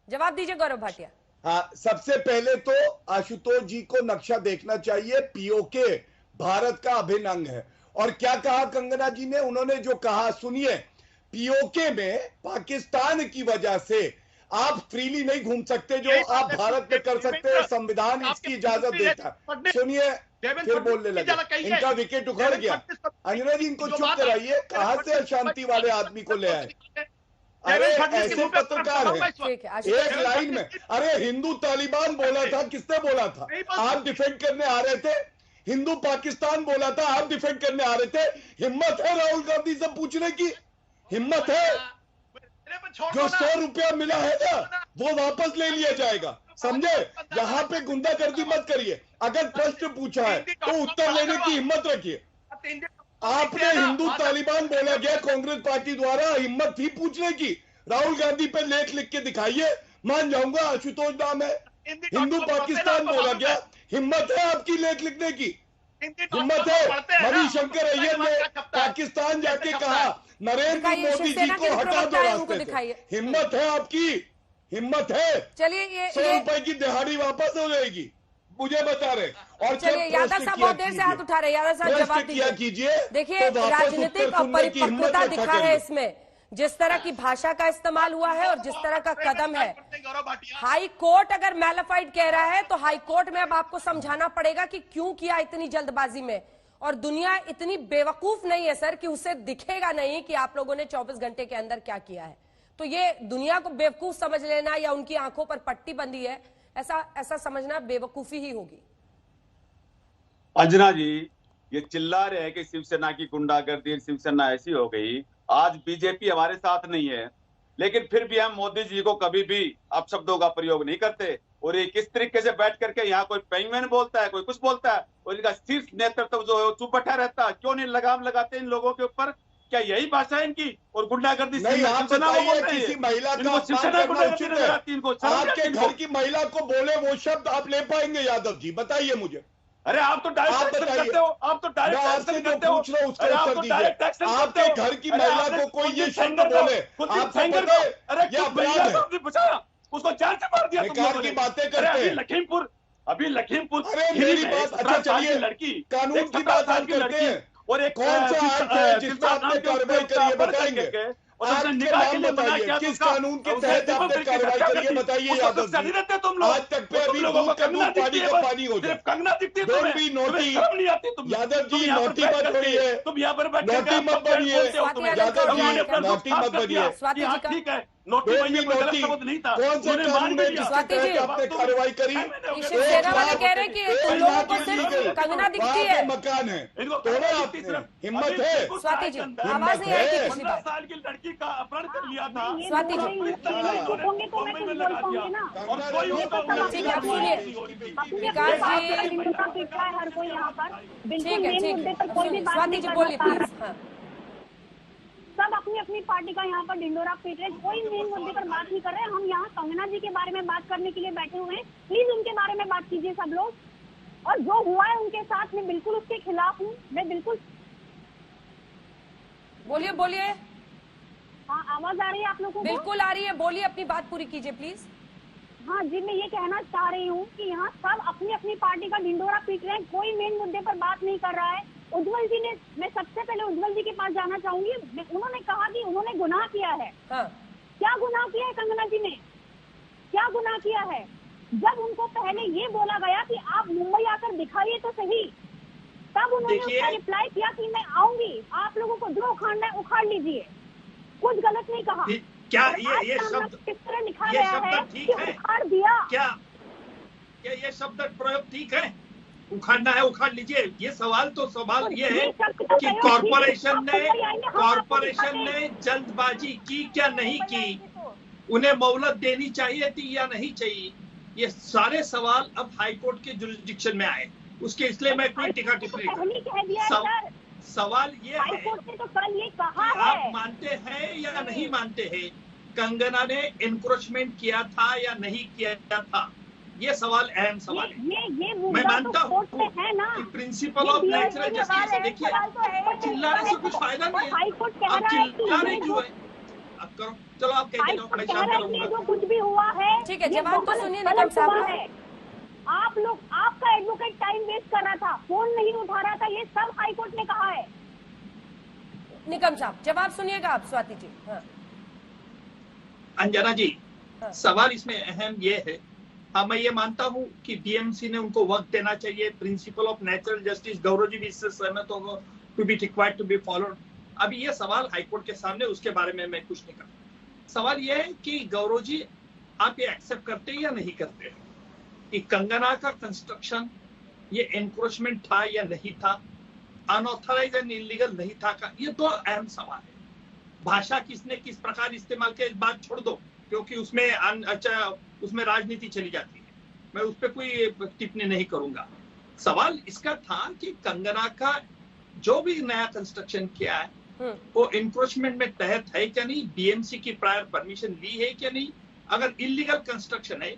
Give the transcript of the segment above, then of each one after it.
जवाब दीजिए गौरव भाटिया। हाँ, सबसे पहले तो आशुतोष जी को नक्शा देखना चाहिए। पीओके भारत का अभिन्न अंग है। और क्या कहा कंगना जी ने, उन्होंने जो कहा सुनिए, पीओके में पाकिस्तान की वजह से आप फ्रीली नहीं घूम सकते, जो आप भारत में कर सकते हैं, संविधान इसकी इजाजत देता है। सुनिए, फिर बोलने लगे, इनका विकेट उखड़ गया। अंजना जी इनको चुप कराइए, कहां से अशांति वाले आदमी को ले आए? अरे ऐसे पत्रकार हैं, एक लाइन में, अरे हिंदू तालिबान बोला था, किसने बोला था? आप डिफेंड करने आ रहे थे। हिंदू पाकिस्तान बोला था, आप डिफेंड करने आ रहे थे। हिम्मत है राहुल गांधी से पूछने की? हिम्मत है? जो 100 रुपया मिला है ना, वो वापस ले लिया जाएगा, समझे? यहाँ पे गुंडागर्दी मत करिए। अगर प्रश्न पूछा है तो उत्तर लेने की हिम्मत रखिए। आपने हिंदू तालिबान बोला गया कांग्रेस पार्टी द्वारा, हिम्मत थी पूछने की? राहुल गांधी पे लेख लिख के दिखाइए, मान जाऊंगा। आशुतोष नाम है। हिंदू पाकिस्तान बोला गया, हिम्मत है आपकी लेख लिखने की? हिम्मत है? मणिशंकर अय्यर ने पाकिस्तान जाके कहा नरेंद्र मोदी जी को हटा दो रास्ते से। हिम्मत है आपकी? हिम्मत है? चलिए, ये 100 रुपए की दिहाड़ी वापस हो जाएगी, मुझे बता रहे। और चलिए, यादव साहब बहुत देर से हाथ उठा रहे। यादव साहब जवाब कीजिए। देखिए, राजनीतिक परिपक्वता दिखा है इसमें, जिस तरह की भाषा का इस्तेमाल हुआ है और जिस तरह का कदम है। हाई कोर्ट अगर मैलिफाइड कह रहा है तो हाई कोर्ट में अब आपको समझाना पड़ेगा कि क्यों किया इतनी जल्दबाजी में। और दुनिया इतनी बेवकूफ नहीं है सर कि उसे दिखेगा नहीं कि आप लोगों ने 24 घंटे के अंदर क्या किया है। तो ये दुनिया को बेवकूफ समझ लेना या उनकी आंखों पर पट्टी बंधी है, ऐसा समझना बेवकूफी ही होगी। अंजना जी, ये चिल्ला रहे हैं कि शिवसेना की गुंडागर्दी, शिवसेना ऐसी हो गई। आज बीजेपी हमारे साथ नहीं है, लेकिन फिर भी हम मोदी जी को कभी भी अपशब्दों का प्रयोग नहीं करते। और ये किस तरीके से बैठ करके यहाँ कोई पेंगुइन बोलता है, कोई कुछ बोलता है, और इनका शीर्ष नेतृत्व जो है चुप बैठा रहता है। क्यों नहीं लगाम लगाते इन लोगों के ऊपर? क्या यही भाषा है इनकी? और गुंडागर्दी नहीं, आप बताइए, किसी महिला का अपमान करना उचित है? आपके घर की महिला को बोले वो शब्द आप ले पाएंगे यादव जी? बताइए मुझे। अरे आप तो डायरेक्ट एक्शन करते हो, आप तो डायरेक्ट एक्शन करते हो। पूछ रहा हूं, उसका उत्तर दीजिए। आपके घर की महिला को कोई ये शब्द बोले, आपको पता है ये अपराध है? उसको जान से मार दिया। बेकार की बातें करते हैं। अभी लखीमपुर, अरे मेरी बात, अच्छा चलिए, लड़की कानून की बात हम करते हैं। और एक कौन सा एक्ट है जिसमें आपने कार्रवाई करी है? बताएंगे। आपके नाम बताइए, किस कानून के तहत आपने कार्रवाई करी है? बताइए यादव जी। आज तक पे अभी दूध का दूध, पानी का पानी हो जाए। Don't be naughty Yadav ji, naughty मत बनिए, नोटी मत बनिए यादव जी, नोटी मत बनिए। ठीक है, नोटी कौन से कानून में जिसके तहत आपने कार्रवाई करी? शिवसेना वाले कह रहे हैं कि तुम लोगों को सिर्फ कंगना दिखती है। मकान है, तोड़ा आपने। हिम्मत है? स्वाति जी, आवाज नहीं आई थी पिछली बार। 15 साल की लड़की का अपहरण कर लिया था। स्वाति जी, ठीक है, सुनिए विकास जी, ठीक है, स्वाति जी बोलिए प्लीज। हाँ, सब अपनी अपनी पार्टी का यहाँ पर ढिंडोरा पीट रहे, कोई मेन मुद्दे पर बात नहीं कर रहे। हम यहाँ कंगना जी के बारे में बात करने के लिए बैठे हुए हैं। प्लीज उनके बारे में बात कीजिए सब लोग। और जो हुआ है उनके साथ, मैं बिल्कुल उसके खिलाफ हूँ। मैं बिल्कुल, बोलिए बोलिए। हाँ, आवाज आ रही है आप लोगों को? बिल्कुल आ रही है, बोलिए, अपनी बात पूरी कीजिए प्लीज। हाँ जी, मैं ये कहना चाह रही हूँ कि यहाँ सब अपनी अपनी पार्टी का ढिंडोरा पीट रहे हैं, कोई मेन मुद्दे पर बात नहीं कर रहा है। उज्जवल जी ने, मैं सबसे पहले उज्जवल जी के पास जाना चाहूंगी। उन्होंने कहा कि उन्होंने गुनाह किया है। हाँ। क्या गुनाह किया है कंगना जी ने? क्या गुनाह किया है? जब उनको पहले ये बोला गया कि आप मुंबई आकर दिखाइए तो सही, तब उन्होंने उसका रिप्लाई किया कि मैं आऊंगी, आप लोगों को जो उखाड़ना है उखाड़ लीजिए। कुछ गलत नहीं कहा। क्या ये शब्द किस तरह लिखा गया है कि उखाड़ दिया? क्या ये शब्द प्रयोग ठीक है? उखाड़ना है उखाड़ लीजिए। ये सवाल ये है कि कॉरपोरेशन ने जल्दबाजी की क्या नहीं की, उन्हें मोहलत देनी चाहिए थी या नहीं चाहिए, ये सारे सवाल अब हाईकोर्ट के जुरिस्डिक्शन में आए। उसके इसलिए मैं कोई टीका टिप्पणी सवाल ये है तो कल ये कहा कि आप मानते हैं या नहीं मानते हैं कंगना ने एनक्रोचमेंट किया था या नहीं किया था? ये सवाल अहम सवाल है। मैं मानता हूँ कि प्रिंसिपल ऑफ नेचुरल जस्टिस, देखिए चिल्लाने से कुछ फायदा नहीं है। आप चिल्ला रहे क्यों है? आप करो, चलो आप कहते जाओ, मैं शांत रहूंगा। जो कुछ भी हुआ है, ठीक है, जवाब तो सुनिए निकम साहब। आप लोग, आपका एडवोकेट टाइम वेस्ट कर रहा था, फोन नहीं उठा रहा था, ये सब हाईकोर्ट ने कहा है। निकम साहब जवाब सुनिएगा आप, स्वाति जी। हाँ। अंजना जी, हाँ। सवाल इसमें अहम ये है, हाँ मैं ये मानता हूँ कि बीएमसी ने उनको वक्त देना चाहिए, principle of natural justice, Gaurav ji भी इससे सहमत होगा, to be required to be followed. अभी ये सवाल हाईकोर्ट के सामने, उसके बारे में मैं कुछ नहीं करता। सवाल ये है कि गौरव जी आप ये एक्सेप्ट करते हैं या नहीं करते कि कंगना का कंस्ट्रक्शन ये एनक्रोचमेंट था या नहीं था, अनऑथराइज एंड इलीगल नहीं था का, ये दो अहम सवाल है। भाषा किसने किस प्रकार इस्तेमाल किया इस बात छोड़ दो, क्योंकि उसमें अच्छा उसमें राजनीति चली जाती है, मैं उस पर कोई टिप्पणी नहीं करूंगा। सवाल इसका था कि कंगना का जो भी नया कंस्ट्रक्शन किया है वो एनक्रोचमेंट में तहत है क्या नहीं, बीएमसी की प्रायर परमिशन ली है क्या नहीं, अगर इलीगल कंस्ट्रक्शन है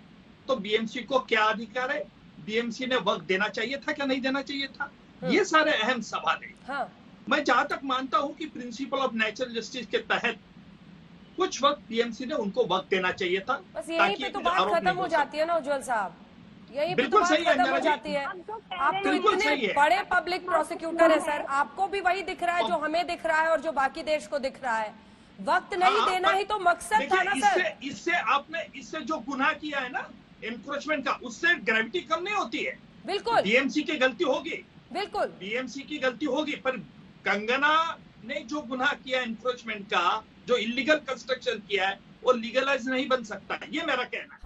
तो बीएमसी को क्या अधिकार है, बीएमसी ने वक्त देना चाहिए था क्या नहीं देना चाहिए था, ये सारे अहम सवाल है। हाँ। मैं जहां तक मानता हूं कि प्रिंसिपल ऑफ नेचुरल जस्टिस के तहत कुछ वक्त बीएमसी ने उनको वक्त देना चाहिए था। बस यहीं पे तो बात खत्म हो जाती है ना उज्जवल साहब, यहीं पे तो बात खत्म हो जाती है। आप तो इतने बड़े पब्लिक प्रोसिक्यूटर है सर, आपको भी वही दिख रहा है जो हमें दिख रहा है और जो बाकी देश को दिख रहा है, वक्त नहीं देना ही तो मकसद था ना सर। इससे आपने इससे जो गुनाह किया है ना एनक्रोचमेंट का, उससे ग्रेविटी कम नहीं होती है। बिल्कुल बीएमसी की गलती होगी, बिल्कुल बीएमसी की गलती होगी, पर कंगना ने जो गुनाह किया एनक्रोचमेंट का, जो इलीगल कंस्ट्रक्शन किया है, वो लीगलाइज नहीं बन सकता, ये मेरा कहना है।